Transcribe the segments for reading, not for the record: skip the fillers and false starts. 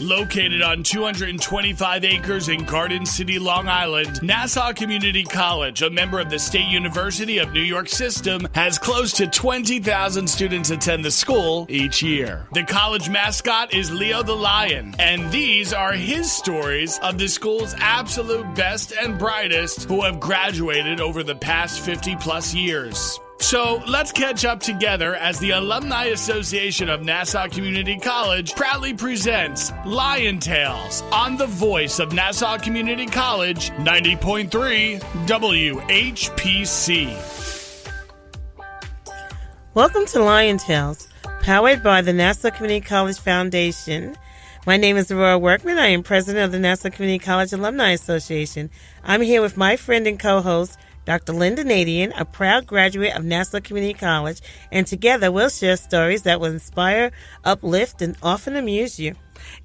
Located on 225 acres in Garden City, Long Island, Nassau Community College, a member of the State University of New York system, has close to 20,000 students attend the school each year. The college mascot is Leo the Lion, and these are his stories of the school's absolute best and brightest who have graduated over the past 50-plus years. So let's catch up together as the Alumni Association of Nassau Community College proudly presents Lion Tales on the voice of Nassau Community College, 90.3 WHPC. Welcome to Lion Tales, powered by the Nassau Community College Foundation. My name is Aurora Workman. I am president of the Nassau Community College Alumni Association. I'm here with my friend and co-host, Dr. Lynnda Nadien, a proud graduate of Nassau Community College, and together we'll share stories that will inspire, uplift, and often amuse you.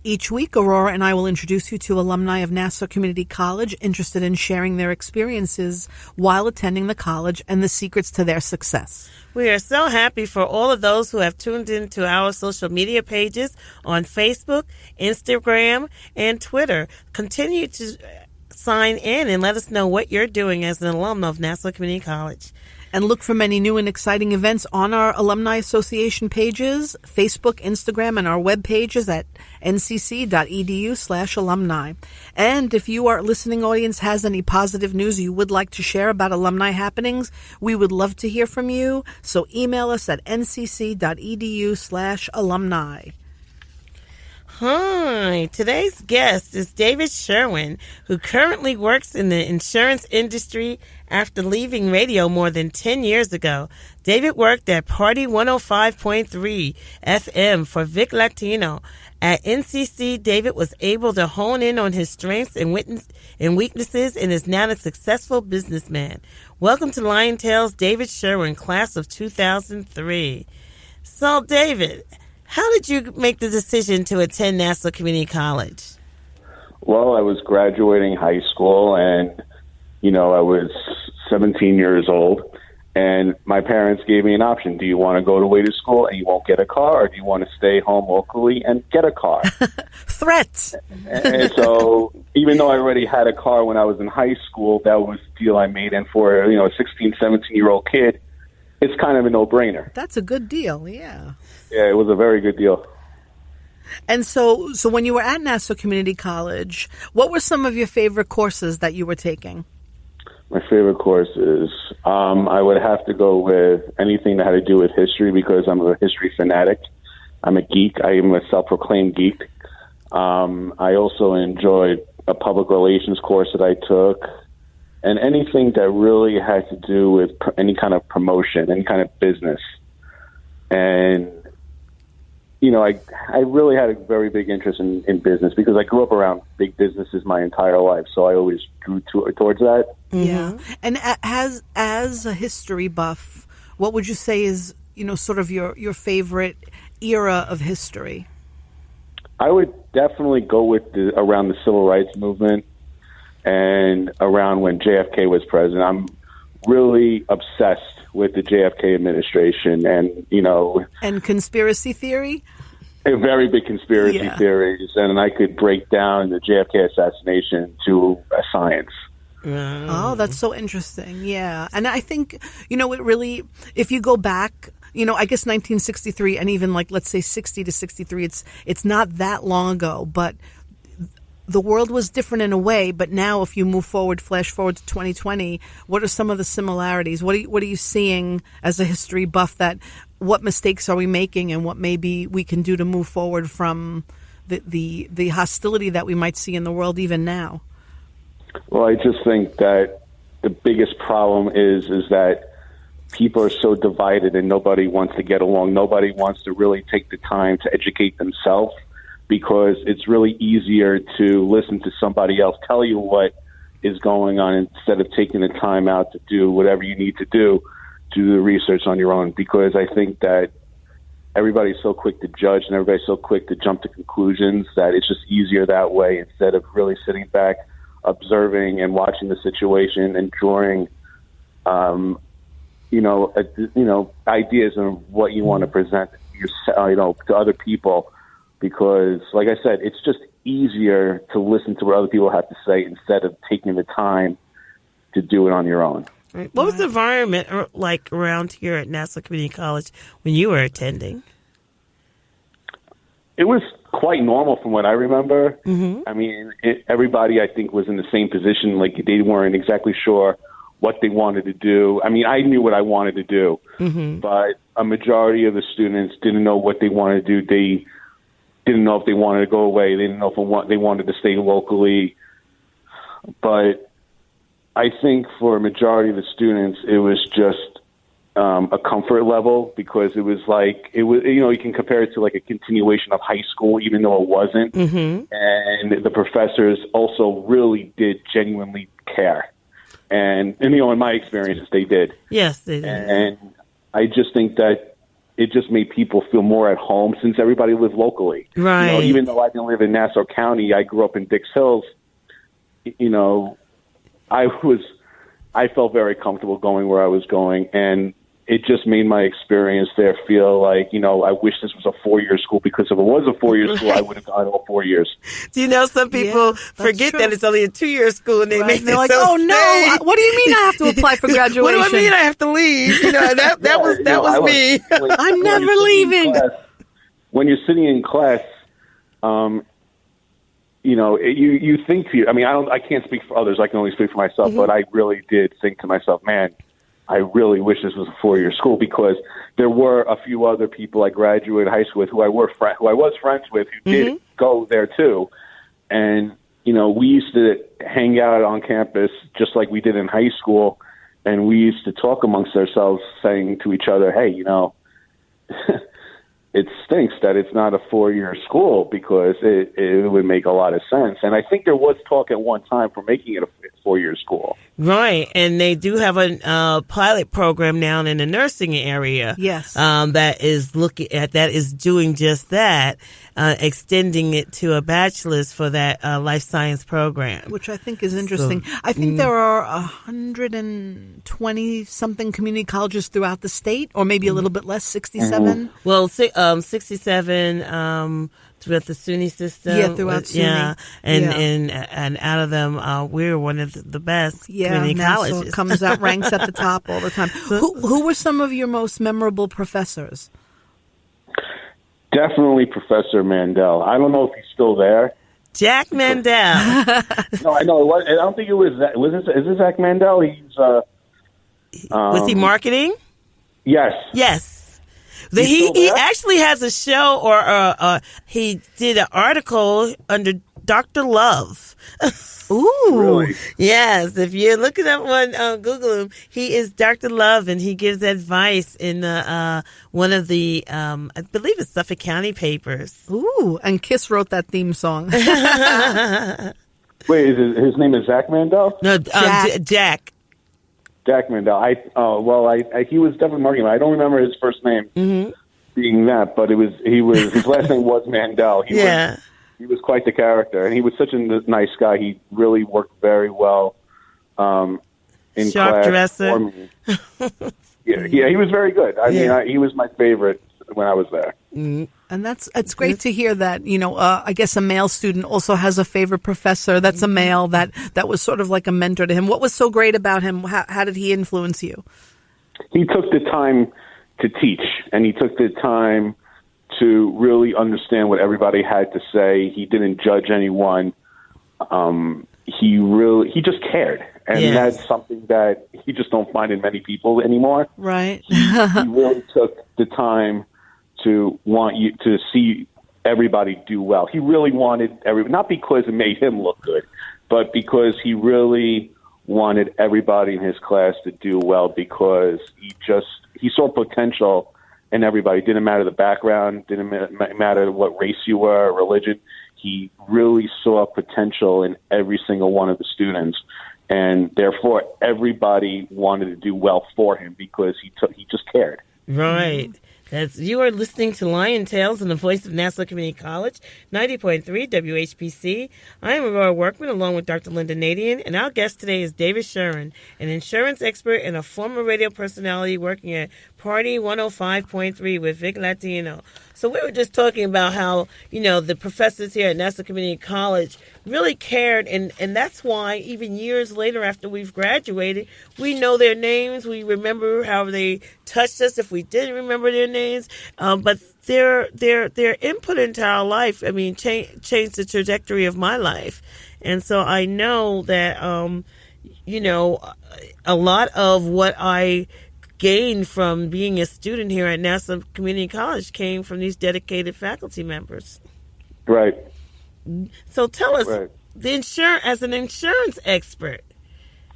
Each week, Aurora and I will introduce you to alumni of Nassau Community College interested in sharing their experiences while attending the college and the secrets to their success. We are so happy for all of those who have tuned into our social media pages on Facebook, Instagram, and Twitter. Continue to sign in and let us know what you're doing as an alum of Nassau Community College. And look for many new and exciting events on our Alumni Association pages, Facebook, Instagram, and our web pages at ncc.edu/alumni. And if you, our listening audience, has any positive news you would like to share about alumni happenings, we would love to hear from you. So email us at ncc.edu/alumni. Hi, today's guest is David Sherwin, who currently works in the insurance industry after leaving radio more than 10 years ago. David worked at Party 105.3 FM for Vic Latino. At NCC, David was able to hone in on his strengths and weaknesses and is now a successful businessman. Welcome to Lion Tales, David Sherwin, class of 2003. So, David, how did you make the decision to attend Nassau Community College? Well, I was graduating high school and, I was 17 years old and my parents gave me an option. Do you want to go away to school and you won't get a car, or do you want to stay home locally and get a car? Threats. And so even though I already had a car when I was in high school, that was the deal I made. And for, a 16, 17-year-old kid, it's kind of a no-brainer. That's a good deal, yeah. Yeah, it was a very good deal. And so when you were at Nassau Community College, what were some of your favorite courses that you were taking? My favorite courses, I would have to go with anything that had to do with history because I'm a history fanatic. I'm a geek. I am a self-proclaimed geek. I also enjoyed a public relations course that I took, and anything that really had to do with any kind of promotion, any kind of business. And I really had a very big interest in business because I grew up around big businesses my entire life, so I always drew towards that. Yeah. And as a history buff, what would you say is, sort of your favorite era of history? I would definitely go with around the Civil Rights Movement and around when JFK was president. I'm really obsessed with the JFK administration and, And conspiracy theory? A very big conspiracy theories, and I could break down the JFK assassination to a science. Oh, that's so interesting. Yeah. And I think, it really, if you go back, I guess 1963 and even let's say 60 to 63, it's not that long ago, but the world was different in a way. But now if you flash forward to 2020, what are some of the similarities? What are you seeing as a history buff what mistakes are we making and what maybe we can do to move forward from the hostility that we might see in the world even now? Well, I just think that the biggest problem is that people are so divided and nobody wants to get along. Nobody wants to really take the time to educate themselves because it's really easier to listen to somebody else tell you what is going on instead of taking the time out to do whatever you need to do the research on your own, because I think that everybody's so quick to judge and everybody's so quick to jump to conclusions that it's just easier that way instead of really sitting back, observing and watching the situation and drawing, ideas of what you want to present to other people because, like I said, it's just easier to listen to what other people have to say instead of taking the time to do it on your own. Right. What was the environment like around here at Nassau Community College when you were attending? It was quite normal from what I remember. Mm-hmm. I mean, everybody, I think, was in the same position. Like, they weren't exactly sure what they wanted to do. I mean, I knew what I wanted to do, Mm-hmm. but a majority of the students didn't know what they wanted to do. They didn't know if they wanted to go away. They didn't know if they wanted to stay locally. But I think for a majority of the students, it was just a comfort level, because it was like, you can compare it to like a continuation of high school, even though it wasn't. Mm-hmm. And the professors also really did genuinely care. And in my experiences, they did. Yes, they did. And I just think that it just made people feel more at home, since everybody lived locally. Right. Even though I didn't live in Nassau County, I grew up in Dix Hills. I felt very comfortable going where I was going, and it just made my experience there feel like, I wish this was a 4-year school, because if it was a 4-year school, I would have gone all 4 years. Do you know some people forget that it's only a 2-year school, and they make They're it like, so oh no, what do you mean I have to apply for graduation? What do I mean I have to leave? That was me. I'm never leaving. When you're sitting in class, you think to you. I mean, I can't speak for others. I can only speak for myself. Mm-hmm. But I really did think to myself, man, I really wish this was a 4-year school, because there were a few other people I graduated high school with who I was friends with, who Mm-hmm. did go there too. And, we used to hang out on campus just like we did in high school. And we used to talk amongst ourselves, saying to each other, hey, it stinks that it's not a 4-year school, because it would make a lot of sense. And I think there was talk at one time for making it a 4-year school. Right, and they do have a pilot program now in the nursing area. Yes, that is doing just that, extending it to a bachelor's for that life science program, which I think is interesting. So, I think there are 120 something community colleges throughout the state, or maybe a little bit less, 67. Mm-hmm. Well, 67. Throughout the SUNY system. Yeah, throughout SUNY. And out of them, we're one of the best community colleges. Comes out, ranks at the top all the time. Who were some of your most memorable professors? Definitely Professor Mandel. I don't know if he's still there. Jack Mandel. No, I know. I don't think it was that. Is this Zach Mandel? He's. Was he marketing? Yes. Yes. He actually has a show, or he did an article under Dr. Love. Ooh. Really? Yes. If you're looking up on Google him, he is Dr. Love, and he gives advice in one of the, I believe it's Suffolk County papers. Ooh. And Kiss wrote that theme song. Wait, his name is Zach Mandel? No, Jack. Jack Mandel. He was definitely marketing. I don't remember his first name being that, but his last name was Mandel. He was quite the character, and he was such a nice guy. He really worked very well in Sharp class dresser. for me. Yeah, he was very good. I mean, he was my favorite when I was there. Mm-hmm. And it's great to hear that, I guess a male student also has a favorite professor that's a male that was sort of like a mentor to him. What was so great about him? How did he influence you? He took the time to teach, and he took the time to really understand what everybody had to say. He didn't judge anyone. He just cared. And that's something that you just don't find in many people anymore. Right. He really took the time to want you to see everybody do well. He really wanted not because it made him look good, but because he really wanted everybody in his class to do well, because he saw potential in everybody. It didn't matter the background, didn't matter what race you were, religion. He really saw potential in every single one of the students, and therefore everybody wanted to do well for him because he just cared. Right. You are listening to Lion Tales on the voice of Nassau Community College, 90.3 WHPC. I am Aurora Workman, along with Dr. Lynnda Nadien, and our guest today is David Sherwin, an insurance expert and a former radio personality working at Party 105.3 with Vic Latino. So we were just talking about how, the professors here at Nassau Community College really cared, and that's why even years later after we've graduated, we know their names, we remember how they touched us if we didn't remember their names, but their input into our life, changed the trajectory of my life. And so I know that, a lot of what I gained from being a student here at Nassau Community College came from these dedicated faculty members. Right. So tell us, Right. as an insurance expert.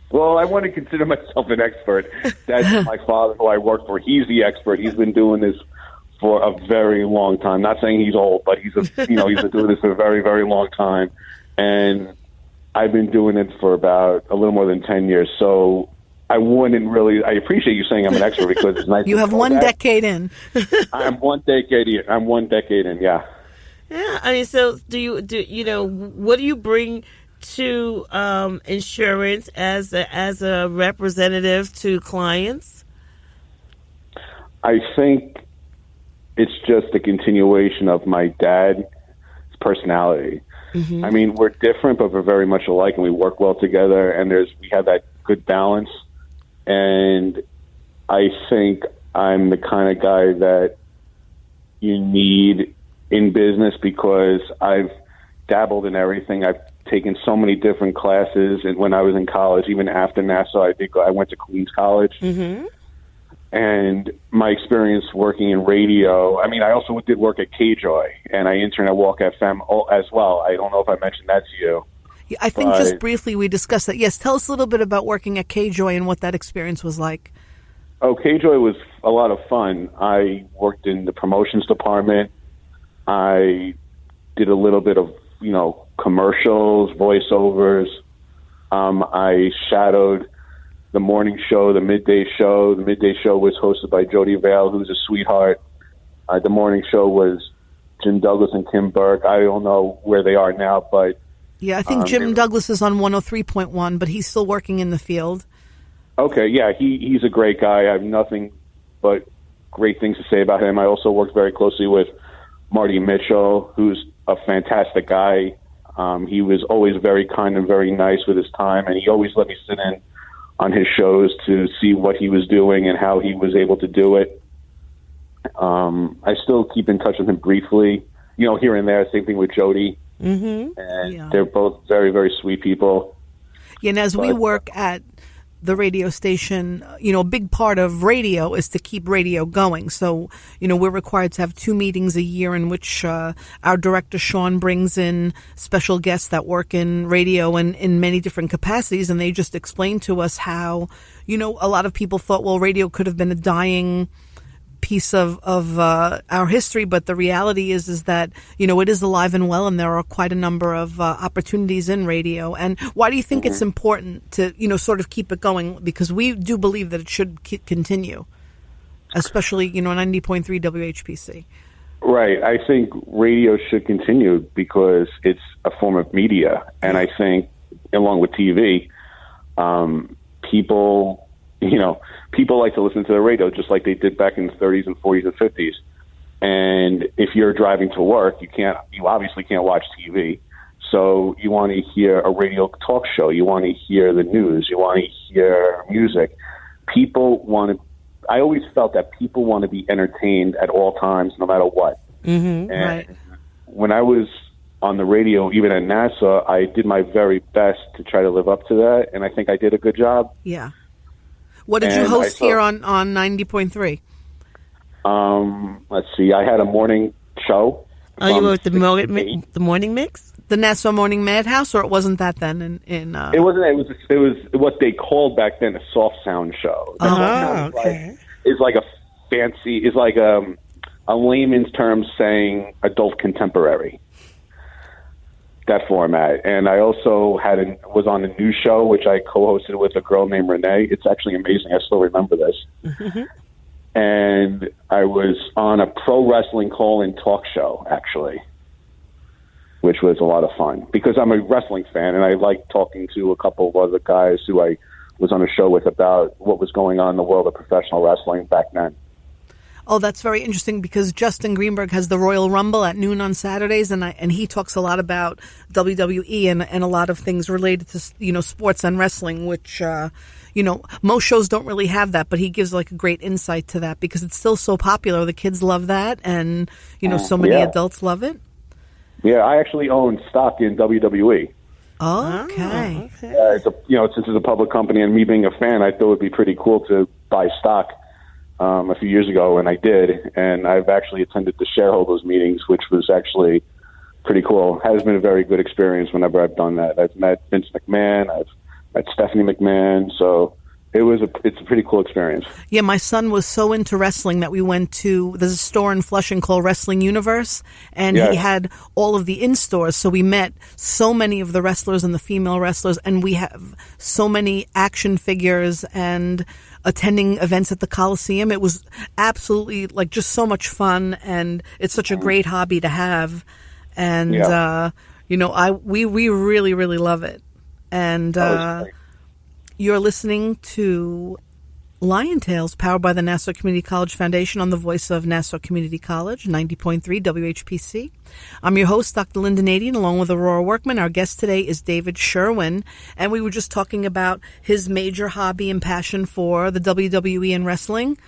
Well, I want to consider myself an expert. That's my father, who I work for. He's the expert. He's been doing this for a very long time. Not saying he's old, but he's been doing this for a very, very long time. And I've been doing it for about a little more than 10 years. So I appreciate you saying I'm an expert, because it's nice. You have one decade in. I'm 1 decade in. I'm 1 decade in. Yeah. Yeah. So what do you bring to insurance as a representative to clients? I think it's just a continuation of my dad's personality. Mm-hmm. We're different, but we're very much alike, and we work well together, and we have that good balance. And I think I'm the kind of guy that you need in business, because I've dabbled in everything. I've taken so many different classes, and when I was in college, even after Nassau, I went to Queens College. Mm-hmm. And my experience working in radio, I also did work at KJoy, and I interned at Walk FM as well. I don't know if I mentioned that to you. Yeah, I think just briefly we discussed that. Yes, tell us a little bit about working at KJoy and what that experience was like. Oh, KJoy was a lot of fun. I worked in the promotions department. I did a little bit of, commercials, voiceovers. I shadowed the morning show, the midday show. The midday show was hosted by Jody Vale, who's a sweetheart. The morning show was Jim Douglas and Kim Burke. I don't know where they are now, but yeah, I think Jim Douglas is on 103.1, but he's still working in the field. Okay, yeah, he's a great guy. I have nothing but great things to say about him. I also worked very closely with Marty Mitchell, who's a fantastic guy. He was always very kind and very nice with his time, and he always let me sit in on his shows to see what he was doing and how he was able to do it. I still keep in touch with him briefly, here and there. Same thing with Jody. Mm-hmm. And they're both very, very sweet people. Yeah, and as we work at the radio station, a big part of radio is to keep radio going. So, we're required to have 2 meetings a year in which our director, Sean, brings in special guests that work in radio and in many different capacities. And they just explain to us how, a lot of people thought, well, radio could have been a dying piece of our history, but the reality is that it is alive and well, and there are quite a number of opportunities in radio. And why do you think it's important to sort of keep it going? Because we do believe that it should continue, especially 90.3 WHPC. Right. I think radio should continue because it's a form of media, and I think along with TV, people like to listen to the radio just like they did back in the 30s and 40s and 50s. And if you're driving to work, you obviously can't watch TV. So you want to hear a radio talk show. You want to hear the news. You want to hear music. I always felt that people want to be entertained at all times, no matter what. Mm-hmm, and when I was on the radio, even at Nassau, I did my very best to try to live up to that. And I think I did a good job. Yeah. What did you host here on 90.3? Let's see. I had a morning show. Oh, you were with the morning mix? The Nassau Morning Madhouse, or it wasn't that then? It wasn't. It was what they called back then a soft sound show. Okay. It's like a fancy. It's like a layman's term saying adult contemporary. That format. And I also was on a news show, which I co-hosted with a girl named Renee. It's actually amazing. I still remember this. Mm-hmm. And I was on a pro wrestling call-in talk show, actually, which was a lot of fun because I'm a wrestling fan and I like talking to a couple of other guys who I was on a show with about what was going on in the world of professional wrestling back then. Oh, that's very interesting because Justin Greenberg has the Royal Rumble at noon on Saturdays, and he talks a lot about WWE and a lot of things related to sports and wrestling, which most shows don't really have that, but he gives like a great insight to that because it's still so popular. The kids love that, and so many adults love it. Yeah, I actually own stock in WWE. Okay. Since it's a public company and me being a fan, I thought it would be pretty cool to buy stock a few years ago, and I did. And I've actually attended the shareholders meetings, which was actually pretty cool. It has been a very good experience whenever I've done that. I've met Vince McMahon, I've met Stephanie McMahon, so it's a pretty cool experience. Yeah, my son was so into wrestling that we went to, there's a store in Flushing called Wrestling Universe, and he had all of the in-stores, so we met so many of the wrestlers and the female wrestlers, and we have so many action figures and attending events at the Coliseum. It was absolutely just so much fun, and it's such a great hobby to have, and we really, really love it. And you're listening to Lion Tales, powered by the Nassau Community College Foundation on the voice of Nassau Community College, 90.3 WHPC. I'm your host, Dr. Lynnda Nadien, along with Aurora Workman. Our guest today is David Sherwin, and we were just talking about his major hobby and passion for the WWE and wrestling.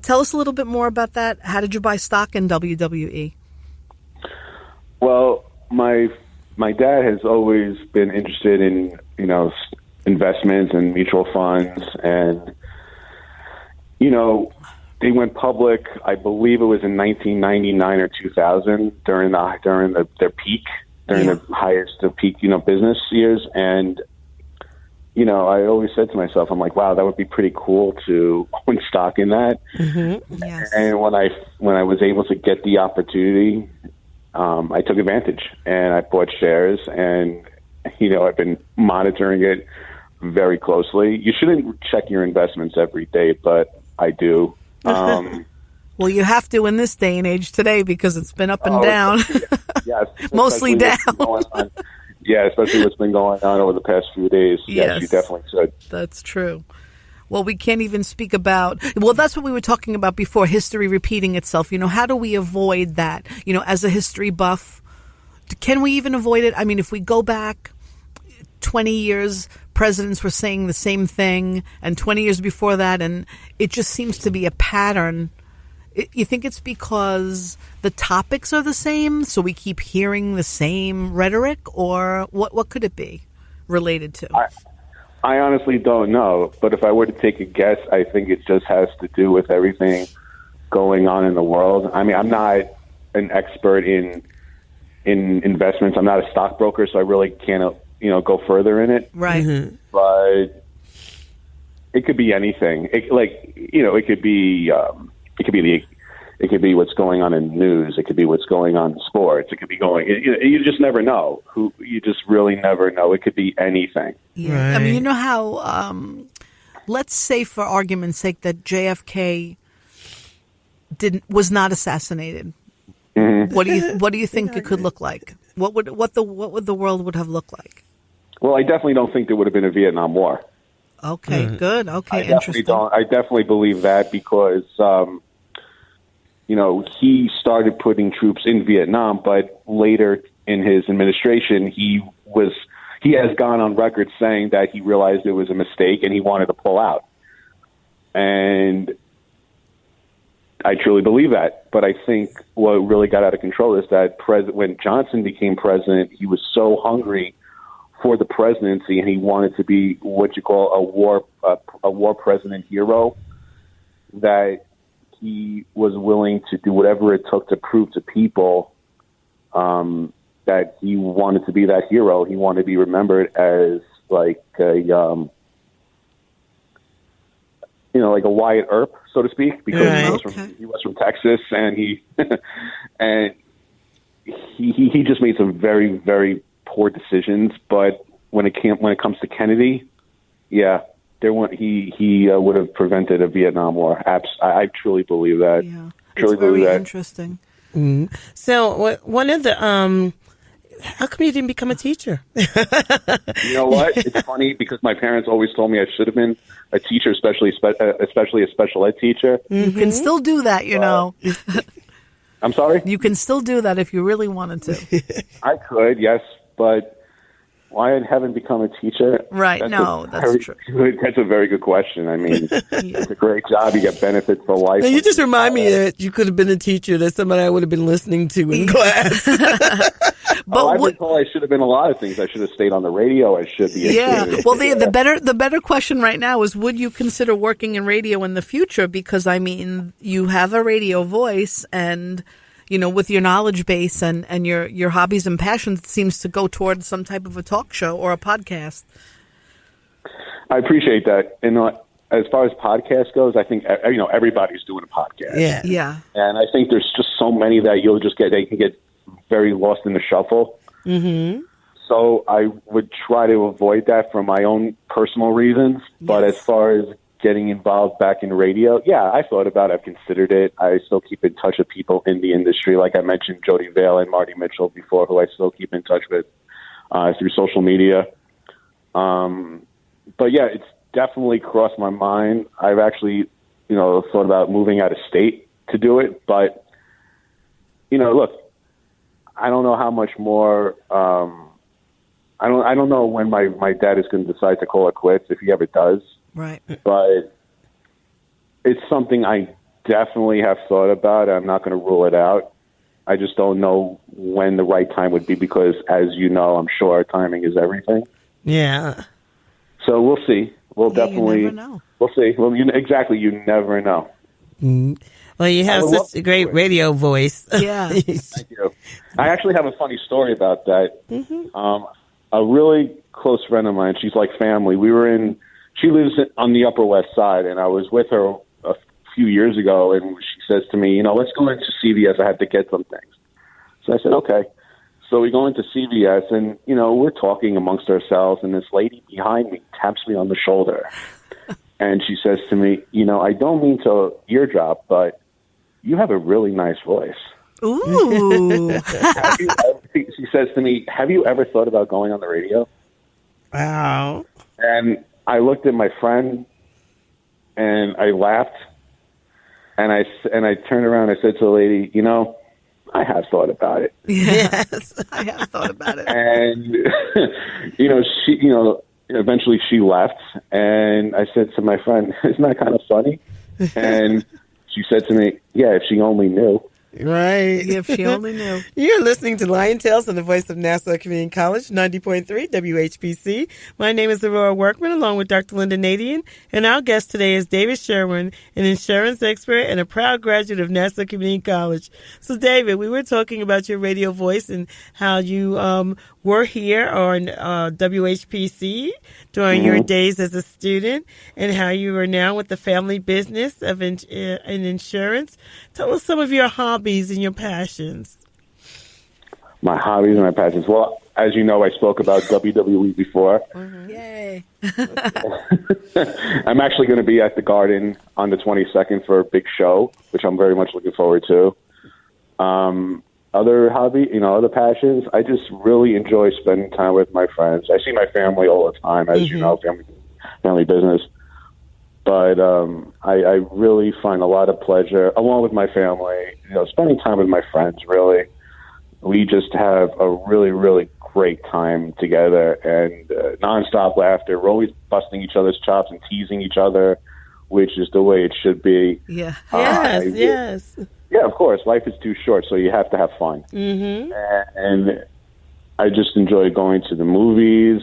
Tell us a little bit more about that. How did you buy stock in WWE? Well, my dad has always been interested in, investments and mutual funds, and they went public. I believe it was in 1999 or 2000 during their peak, during the highest of peak business years, and I always said to myself, I'm like, wow, that would be pretty cool to own stock in that. Mm-hmm. Yes. And when I was able to get the opportunity, I took advantage and I bought shares, and I've been monitoring it very closely. You shouldn't check your investments every day, but I do. Well, you have to in this day and age today because it's been up and down. Yes, mostly down. Especially what's been going on over the past few days. Yes, you definitely should. That's true. Well, we can't even speak about, that's what we were talking about before, history repeating itself. How do we avoid that? As a history buff, can we even avoid it? I mean, if we go back 20 years, presidents were saying the same thing, and 20 years before that, and it just seems to be a pattern. You think it's because the topics are the same, so we keep hearing the same rhetoric, or what could it be related to? I honestly don't know, but if I were to take a guess, I think it just has to do with everything going on in the world. I mean, I'm not an expert in investments. I'm not a stockbroker, so I really can't go further in it. Right. Mm-hmm. But it could be anything. It could be what's going on in news. It could be what's going on in sports. It could be you just never know. You just really never know. It could be anything. Yeah. Right. I mean, how, let's say for argument's sake that JFK was not assassinated. Mm-hmm. What do you think it could look like? What would the world would have looked like? Well, I definitely don't think there would have been a Vietnam War. Okay, good. Okay, interesting. I definitely believe that because, he started putting troops in Vietnam, but later in his administration, he has gone on record saying that he realized it was a mistake and he wanted to pull out. And I truly believe that. But I think what really got out of control is that when Johnson became president, he was so hungry for the presidency, and he wanted to be what you call a war president hero, that he was willing to do whatever it took to prove to people that he wanted to be that hero. He wanted to be remembered as like a Wyatt Earp, so to speak, because he was from Texas, and he just made some very, very poor decisions. But when it comes to Kennedy, he would have prevented a Vietnam War. I truly believe that. Yeah, it's very interesting. Mm-hmm. So one of the How come you didn't become a teacher? You know what? It's funny because my parents always told me I should have been a teacher, especially a special ed teacher. You can still do that, you know. I'm sorry? You can still do that if you really wanted to. I could, yes, but why I haven't become a teacher? Right, that's true. That's a very good question. I mean, it's a great job. You get benefits for life. Now, you just remind me that you could have been a teacher. That's somebody I would have been listening to in class. But I've been told I should have been a lot of things. I should have stayed on the radio. I should be. Well, the better question right now is: would you consider working in radio in the future? Because I mean, you have a radio voice, and you know, with your knowledge base and your hobbies and passions, it seems to go towards some type of a talk show or a podcast. I appreciate that. And as far as podcast goes, I think everybody's doing a podcast. Yeah. And I think there's just so many that they can get very lost in the shuffle. Mm-hmm. So I would try to avoid that for my own personal reasons. But as far as getting involved back in radio, I thought about it. I've considered it. I still keep in touch with people in the industry. Like I mentioned, Jody Vale and Marty Mitchell before, who I still keep in touch with through social media. But it's definitely crossed my mind. I've actually, thought about moving out of state to do it. But, look, I don't know how much more. I don't know when my dad is going to decide to call it quits, if he ever does. Right. But it's something I definitely have thought about. I'm not going to rule it out. I just don't know when the right time would be because, as you know, I'm sure timing is everything. Yeah. So we'll see. We'll definitely. You never know. We'll see. Well, exactly. You never know. Mm. Well, you have such a great radio voice. Yeah. Thank you. I actually have a funny story about that. Mm-hmm. A really close friend of mine, she's like family. She lives on the Upper West Side, and I was with her a few years ago, and she says to me, let's go into CVS. I have to get some things. So I said, okay. So we go into CVS, and, we're talking amongst ourselves, and this lady behind me taps me on the shoulder. And she says to me, I don't mean to eardrop, but you have a really nice voice. Ooh. She says to me, have you ever thought about going on the radio? Wow. And I looked at my friend, and I laughed, and I turned around and I said to the lady, I have thought about it. Yes, I have thought about it. And, she, eventually she left, and I said to my friend, isn't that kind of funny? And she said to me, yeah, if she only knew. Right. If she only knew. You're listening to Lion Tales on the voice of Nassau Community College, 90.3 WHPC. My name is Aurora Workman, along with Dr. Lynnda Nadien, and our guest today is David Sherwin, an insurance expert and a proud graduate of Nassau Community College. So, David, we were talking about your radio voice and how you were here on WHPC during your days as a student, and how you are now with the family business of in insurance. Tell us some of your hobbies and your passions. My hobbies and my passions. Well, as you know, I spoke about WWE before. Mm-hmm. Yay. I'm actually going to be at the Garden on the 22nd for a big show, which I'm very much looking forward to. Other hobby, other passions, I just really enjoy spending time with my friends. I see my family all the time, as you know, family business. But I really find a lot of pleasure, along with my family, spending time with my friends, really. We just have a really, really great time together and nonstop laughter. We're always busting each other's chops and teasing each other, which is the way it should be. Yeah. Yes. Yeah, of course. Life is too short, so you have to have fun. Mm-hmm. And I just enjoy going to the movies,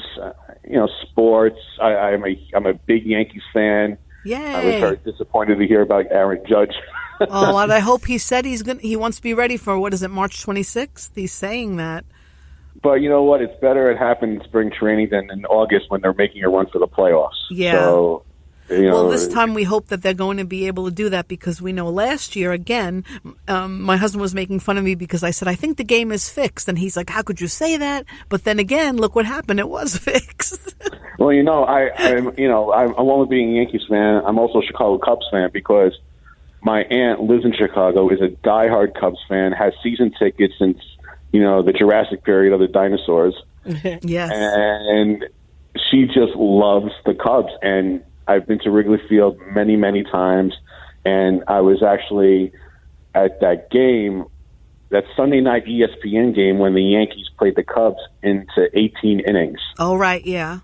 sports. I'm a big Yankees fan. Yay. I was very disappointed to hear about Aaron Judge. Oh, and I hope he said he wants to be ready for, March 26th? He's saying that. But you know what? It's better it happened in spring training than in August when they're making a run for the playoffs. Yeah. So, well, this time we hope that they're going to be able to do that because we know last year, again, my husband was making fun of me because I said, I think the game is fixed. And he's like, how could you say that? But then again, look what happened. It was fixed. Well, I'm along with being a Yankees fan, I'm also a Chicago Cubs fan because my aunt lives in Chicago, is a diehard Cubs fan, has season tickets since the Jurassic period of the dinosaurs. Yes. And she just loves the Cubs. And I've been to Wrigley Field many, many times. And I was actually at that game, that Sunday night ESPN game when the Yankees played the Cubs into 18 innings. Oh, right, yeah.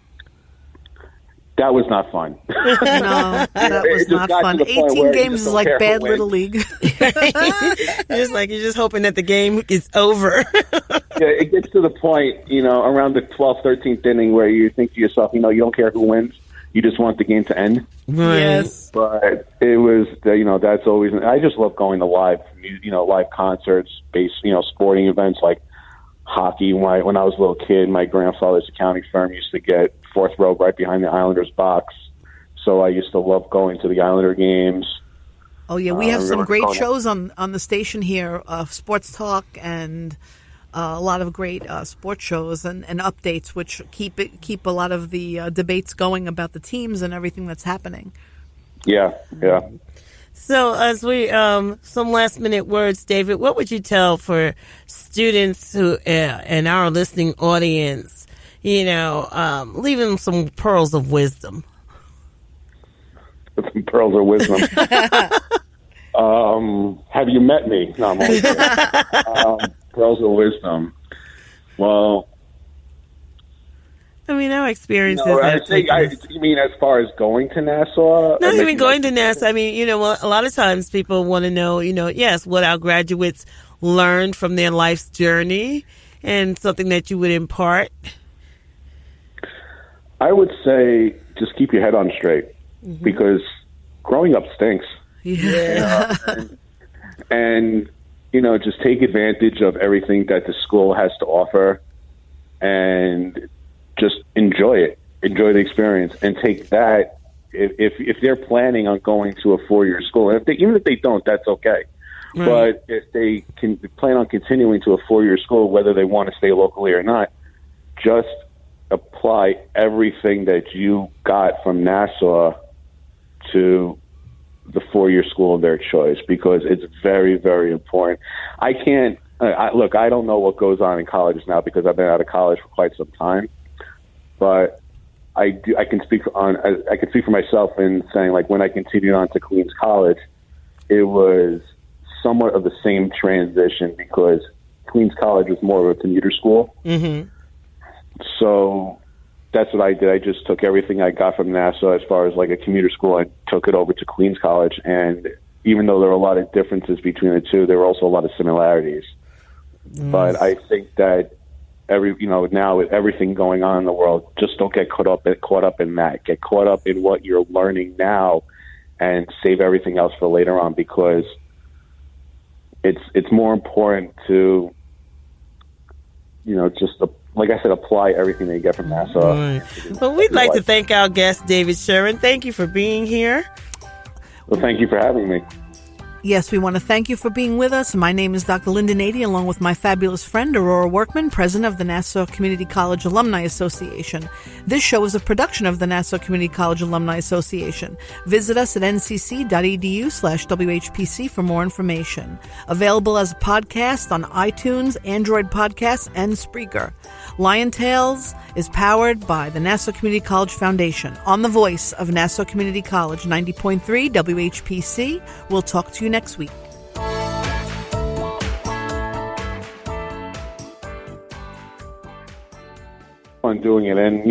That was not fun. No, that was not fun. 18 games is like bad Little League. You're just hoping that the game is over. Yeah, it gets to the point, around the 12th, 13th inning where you think to yourself, you don't care who wins. You just want the game to end. Right. Yes. But it was, that's always, I just love going to live concerts, sporting events like hockey. When I was a little kid, my grandfather's accounting firm used to get fourth row right behind the Islanders box. So I used to love going to the Islander games. Oh, yeah. We have some great shows on the station here, Sports Talk and a lot of great sports shows and updates, which keep a lot of the debates going about the teams and everything that's happening. Yeah. So as we, some last minute words, David, what would you tell for students who, and our listening audience, leave them some pearls of wisdom? Some pearls of wisdom. Have you met me? No, I'm only kidding. Pearls of wisdom. Well, our experiences. You mean as far as going to Nassau? Not even going to Nassau. A lot of times people want to know, yes, what our graduates learned from their life's journey and something that you would impart. I would say just keep your head on straight because growing up stinks. Yeah. And just take advantage of everything that the school has to offer and just enjoy it. Enjoy the experience and take that. If they're planning on going to a 4-year school, and even if they don't, that's okay. Right. But if they can plan on continuing to a 4-year school, whether they want to stay locally or not, just apply everything that you got from Nassau to the 4-year school of their choice because it's very, very important. I don't know what goes on in colleges now because I've been out of college for quite some time, but I can speak for myself in saying, like, when I continued on to Queens College, it was somewhat of the same transition because Queens College was more of a commuter school. Mm-hmm. So that's what I did. I just took everything I got from Nassau as far as like a commuter school and took it over to Queens College. And even though there were a lot of differences between the two, there were also a lot of similarities. Mm. But I think that now with everything going on in the world, just don't get caught up in that. Get caught up in what you're learning now and save everything else for later on because it's more important to, like I said, apply everything that you get from Nassau. Right. Well, we'd like to thank our guest, David Sherwin. Thank you for being here. Well, thank you for having me. Yes, we want to thank you for being with us. My name is Dr. Lynnda Nadien, along with my fabulous friend, Aurora Workman, president of the Nassau Community College Alumni Association. This show is a production of the Nassau Community College Alumni Association. Visit us at ncc.edu/WHPC for more information. Available as a podcast on iTunes, Android Podcasts, and Spreaker. Lion Tales is powered by the Nassau Community College Foundation on the voice of Nassau Community College, 90.3 WHPC. We'll talk to you next week. On doing it, and